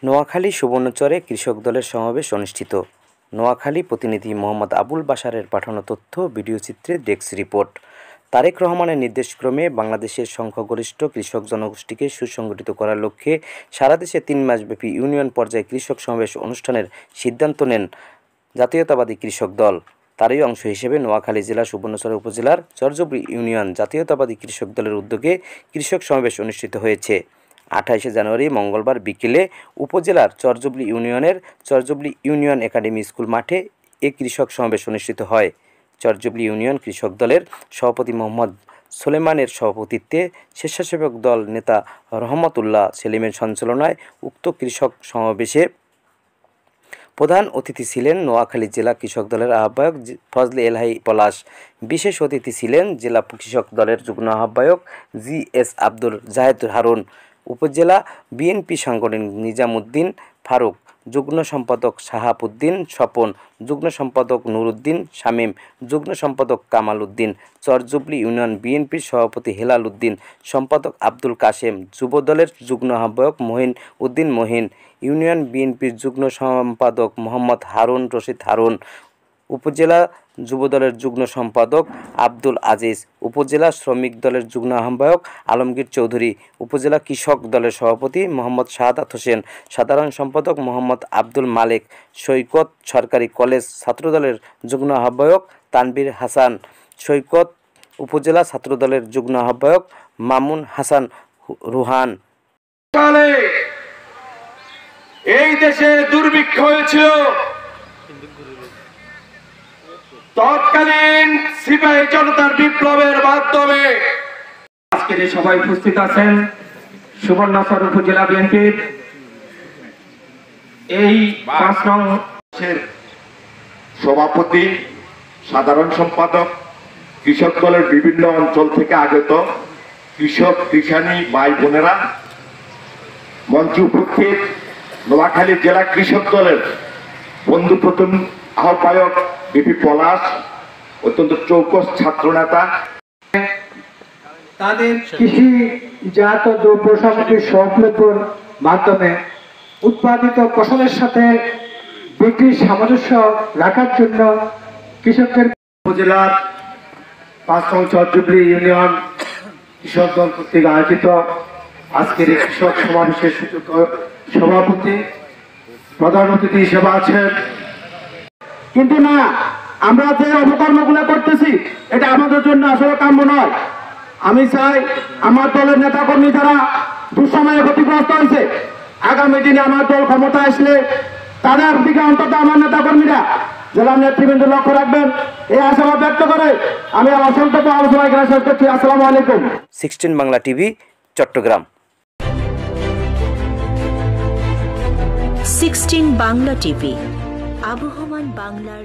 নোয়াখালী সুবর্ণচরে কৃষক দলের সমাবেশ অনুষ্ঠিত। নোয়াখালী প্রতিনিধি মোহাম্মদ আবুল বাশারের পাঠানো তথ্য ভিডিওচিত্রে ডেস্ক রিপোর্ট। তারেক রহমানের নির্দেশক্রমে বাংলাদেশের সংখ্যাগরিষ্ঠ কৃষক জনগোষ্ঠীকে সুসংগঠিত করার লক্ষ্যে সারা দেশে 3 মাসব্যাপী ইউনিয়ন পর্যায়ে কৃষক সমাবেশ অনুষ্ঠানের সিদ্ধান্ত নেন জাতীয়তাবাদী কৃষক দল। তারই অংশ হিসেবে নোয়াখালী জেলা সুবর্ণচর উপজেলার চরজবলি ইউনিয়ন জাতীয়তাবাদী কৃষক দলের উদ্যোগে কৃষক সমাবেশ অনুষ্ঠিত হয়েছে। 28 জানুয়ারি মঙ্গলবার বিকেলে উপজেলার চরজবলি ইউনিয়নের চরজবলি ইউনিয়ন একাডেমি স্কুল মাঠে এ কৃষক সমাবেশ অনুষ্ঠিত হয়। চরজবলি ইউনিয়ন কৃষক দলের সভাপতি মোহাম্মদ সোলেমানের সভাপতিত্বে স্বেচ্ছাসেবক দল নেতা রহমতুল্লাহ সেলিমের সঞ্চালনায় উক্ত কৃষক সমাবেশে প্রধান অতিথি ছিলেন নোয়াখালী জেলা কৃষক দলের আহ্বায়ক ফজলে এলাহি পলাশ। বিশেষ অতিথি ছিলেন জেলা কৃষক দলের যুগ্ম আহ্বায়ক জিএস আব্দুল জাহেদ হারুন, উপজেলা বিএনপি সাংগঠনিক নিজামুদ্দিন ফারুক, যুগ্ম সম্পাদক শাহাবুদ্দিন স্বপন, যুগ্ম সম্পাদক নুরুদ্দিন শামীম, যুগ্ম সম্পাদক কামাল উদ্দিন, চরজবলি ইউনিয়ন বিএনপির সভাপতি হেলাল উদ্দিন, সম্পাদক আব্দুল কাশেম, যুবদলের যুগ্ম আহ্বায়ক মহিন উদ্দিন মহিন, ইউনিয়ন বিএনপির যুগ্ম সম্পাদক মোহাম্মদ হারুন রশিদ হারুন, উপজেলা যুবদলের যুগ্ম সম্পাদক আব্দুল আজিজ, উপজেলা শ্রমিক দলের যুগ্ম আহ্বায়ক আলমগীর চৌধুরী, উপজেলা কৃষক দলের সভাপতি মোহাম্মদ শাহাদাত হোসেন, সাধারণ সম্পাদক মোহাম্মদ আব্দুল মালেক, সৈকত সরকারি কলেজ ছাত্রদলের যুগ্ম আহ্বায়ক তানভীর হাসান, সৈকত উপজেলা ছাত্রদলের যুগ্ম আহ্বায়ক মামুন হাসান রুহান। এই দেশে দুর্ভিক্ষ হয়েছিল, তৎকালীন সিপাহী জনতার বিপ্লবের মাধ্যমে। আজকের এই সভায় উপস্থিত আছেন সুবর্ণচর উপজেলা বিএনপির এই 5 নং সভাপতি, সাধারণ সম্পাদক, কৃষক দলের বিভিন্ন অঞ্চল থেকে আগত কৃষক কৃষানী ভাই বোনেরা, মঞ্চে উপস্থিত নোয়াখালী জেলা কৃষক দলের বন্ধু প্রথম আহ্বায়ক বিপি পলাশ, অত্যন্ত চৌকস ছাত্র নেতা। তাদের কৃষিজাত দ্রব্য সামগ্রী সহলভ্যর মাধ্যমে উৎপাদিত ফসলের সাথে বিক্রির সামঞ্জস্য রাখার জন্য কৃষকদের উপজেলার 5 নং চরজবলি ইউনিয়ন কৃষক দল কর্তৃক আয়োজিত আজকের এই কৃষক সমাবেশের সভাপতি প্রধান অতিথি হিসেবে আছেন। কিন্তু না, আমরা যে অপকর্মগুলো করতেছি এটা আমাদের জন্য আসলে কাম্য নয়। আমি চাই আমার দলের নেতাকর্মী যারা দুঃসময়ে ক্ষতিগ্রস্ত হয়েছে, আগামী দিনে আমার দল ক্ষমতা আসলে তাদের দিকে অন্তত আমার নেতাকর্মীরা জেলা নেতৃবৃন্দ লক্ষ্য রাখবেন, এই আশাবাদ ব্যক্ত করে আমি আমার সংক্ষিপ্ত আলোচনা এখানে শেষ করছি। আসসালামু আলাইকুম। 16 বাংলা টিভি, চট্টগ্রাম। 16 বাংলা টিভি, আবহমান বাংলার